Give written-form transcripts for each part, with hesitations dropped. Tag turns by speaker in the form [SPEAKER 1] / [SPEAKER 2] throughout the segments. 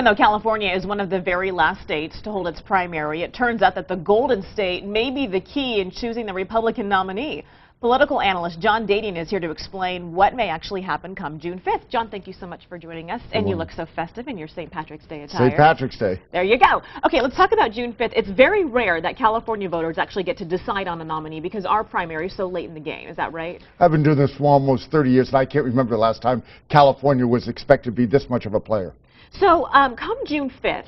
[SPEAKER 1] Even though California is one of the very last states to hold its primary, it turns out that the Golden State may be the key in choosing the Republican nominee. Political analyst John Dadian is here to explain what may actually happen come June 5th. John, thank you so much for joining us. And you look so festive in your St. Patrick's Day attire.
[SPEAKER 2] St. Patrick's Day.
[SPEAKER 1] There you go. Okay, let's talk about June 5th. It's very rare that California voters actually get to decide on a nominee because our primary is so late in the game. Is that right?
[SPEAKER 2] I've been doing this for almost 30 years, and I can't remember the last time California was expected to be this much of a player.
[SPEAKER 1] So come June 5th,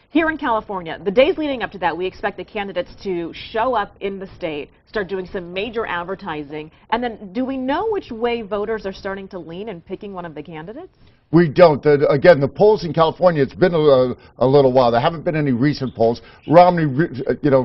[SPEAKER 1] here in California, the days leading up to that, we expect the candidates to show up in the state, start doing some major advertising, and then do we know which way voters are starting to lean in picking one of the candidates?
[SPEAKER 2] We don't. Again, the polls in California, it's been a little while. There haven't been any recent polls. Romney,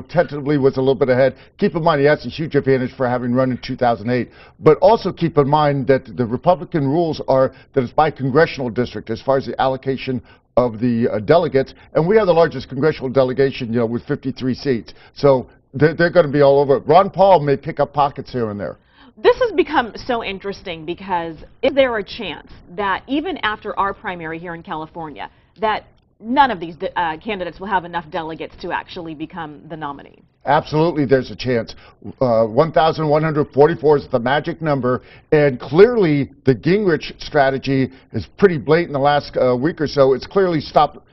[SPEAKER 2] tentatively was a little bit ahead. Keep in mind, he has a huge advantage for having run in 2008. But also keep in mind that the Republican rules are that it's by congressional district as far as the allocation of the delegates. And we have the largest congressional delegation, with 53 seats. So they're going to be all over it. Ron Paul may pick up pockets here and there.
[SPEAKER 1] This has become so interesting because is there a chance that even after our primary here in California, that none of these candidates will have enough delegates to actually become the nominee?
[SPEAKER 2] Absolutely, there's a chance. 1,144 is the magic number, and clearly the Gingrich strategy is pretty blatant the last week or so. It's clearly stop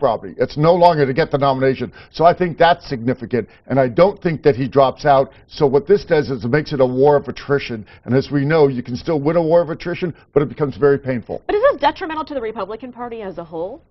[SPEAKER 2] robbery. It's no longer to get the nomination. So I think that's significant, and I don't think that he drops out. So what this does is it makes it a war of attrition, and as we know, you can still win a war of attrition, but it becomes very painful.
[SPEAKER 1] But is this detrimental to the Republican Party as a whole?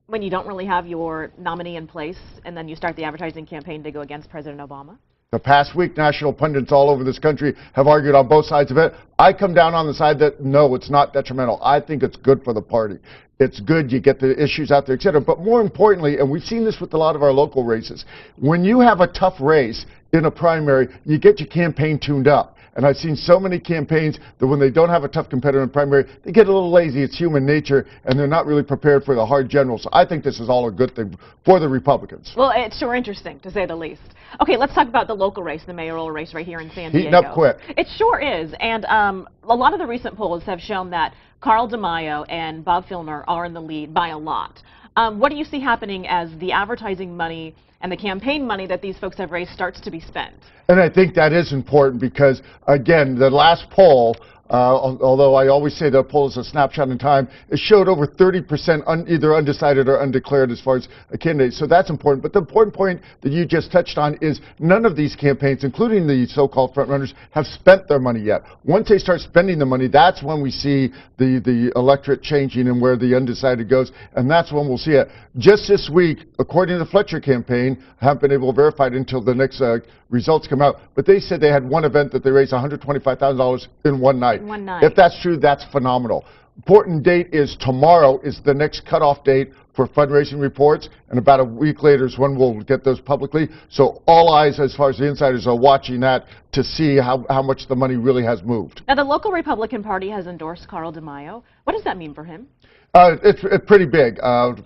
[SPEAKER 1] When you don't really have your nominee in place, and then you start the advertising campaign to go against President Obama?
[SPEAKER 2] The past week, national pundits all over this country have argued on both sides of it. I come down on the side that, no, it's not detrimental. I think it's good for the party. It's good, you get the issues out there, et cetera. But more importantly, and we've seen this with a lot of our local races, when you have a tough race in a primary, you get your campaign tuned up. And I've seen so many campaigns that when they don't have a tough competitor in primary, they get a little lazy. It's human nature, and they're not really prepared for the hard general. So I think this is all a good thing for the Republicans.
[SPEAKER 1] Well, it's sure interesting, to say the least. Okay, let's talk about the local race, the mayoral race right here in San Diego.
[SPEAKER 2] Heating up quick.
[SPEAKER 1] It sure is. And a lot of the recent polls have shown that Carl DeMaio and Bob Filner are in the lead by a lot. What do you see happening as the advertising money and the campaign money that these folks have raised starts to be spent?
[SPEAKER 2] And I think that is important because, again, the last poll, although I always say the poll is a snapshot in time, it showed over 30% either undecided or undeclared as far as a candidate. So that's important. But the important point that you just touched on is none of these campaigns, including the so-called frontrunners, have spent their money yet. Once they start spending the money, that's when we see the electorate changing and where the undecided goes, and that's when we'll see it. Just this week, according to the Fletcher campaign, I haven't been able to verify it until the next results come out, but they said they had one event that they raised $125,000 in one night.
[SPEAKER 1] One night.
[SPEAKER 2] If that's true, that's phenomenal. Important date is tomorrow is the next cutoff date for fundraising reports, and about a week later is when we'll get those publicly. So all eyes, as far as the insiders, are watching that to see how much the money really has moved.
[SPEAKER 1] Now, the local Republican Party has endorsed Carl DeMaio. What does that mean for him?
[SPEAKER 2] It's pretty big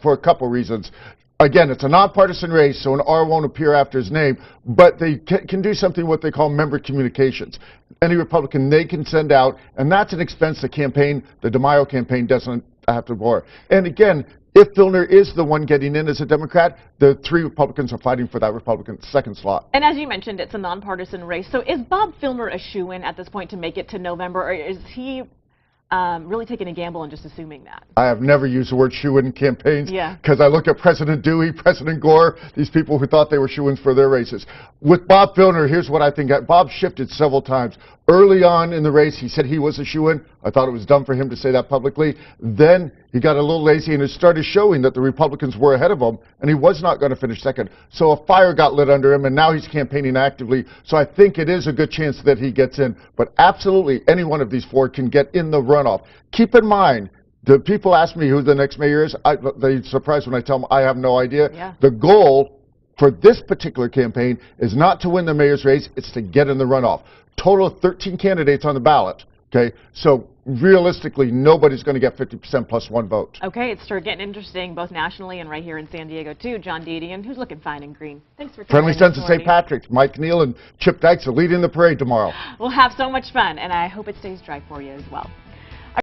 [SPEAKER 2] for a couple reasons. Again, it's a nonpartisan race, so an R won't appear after his name, but they can do something what they call member communications. Any Republican they can send out, and that's an expense the DeMaio campaign doesn't have to bore. And again, if Filner is the one getting in as a Democrat, the three Republicans are fighting for that Republican second slot.
[SPEAKER 1] And as you mentioned, it's a nonpartisan race. So is Bob Filner a shoo-in at this point to make it to November, or is he really taking a gamble and just assuming that?
[SPEAKER 2] I have never used the word shoo-in in campaigns because I look at President Dewey, President Gore, these people who thought they were shoo-ins for their races. With Bob Filner, here's what I think. Bob shifted several times. Early on in the race, he said he was a shoo-in. I thought it was dumb for him to say that publicly. Then he got a little lazy and it started showing that the Republicans were ahead of him and he was not going to finish second. So a fire got lit under him and now he's campaigning actively. So I think it is a good chance that he gets in. But absolutely, any one of these four can get in the runoff. Keep in mind, the people ask me who the next mayor is. They're surprised when I tell them I have no idea.
[SPEAKER 1] Yeah.
[SPEAKER 2] The goal for this particular campaign is not to win the mayor's race, it's to get in the runoff. Total of 13 candidates on the ballot. Okay, so realistically, nobody's going to get 50% plus one vote.
[SPEAKER 1] Okay, it's sure getting interesting, both nationally and right here in San Diego, too. John Dadian, who's looking fine and green. Thanks for coming.
[SPEAKER 2] Friendly Sons of St. Patrick's. Mike Neal and Chip Dykes are leading the parade tomorrow.
[SPEAKER 1] We'll have so much fun, and I hope it stays dry for you as well.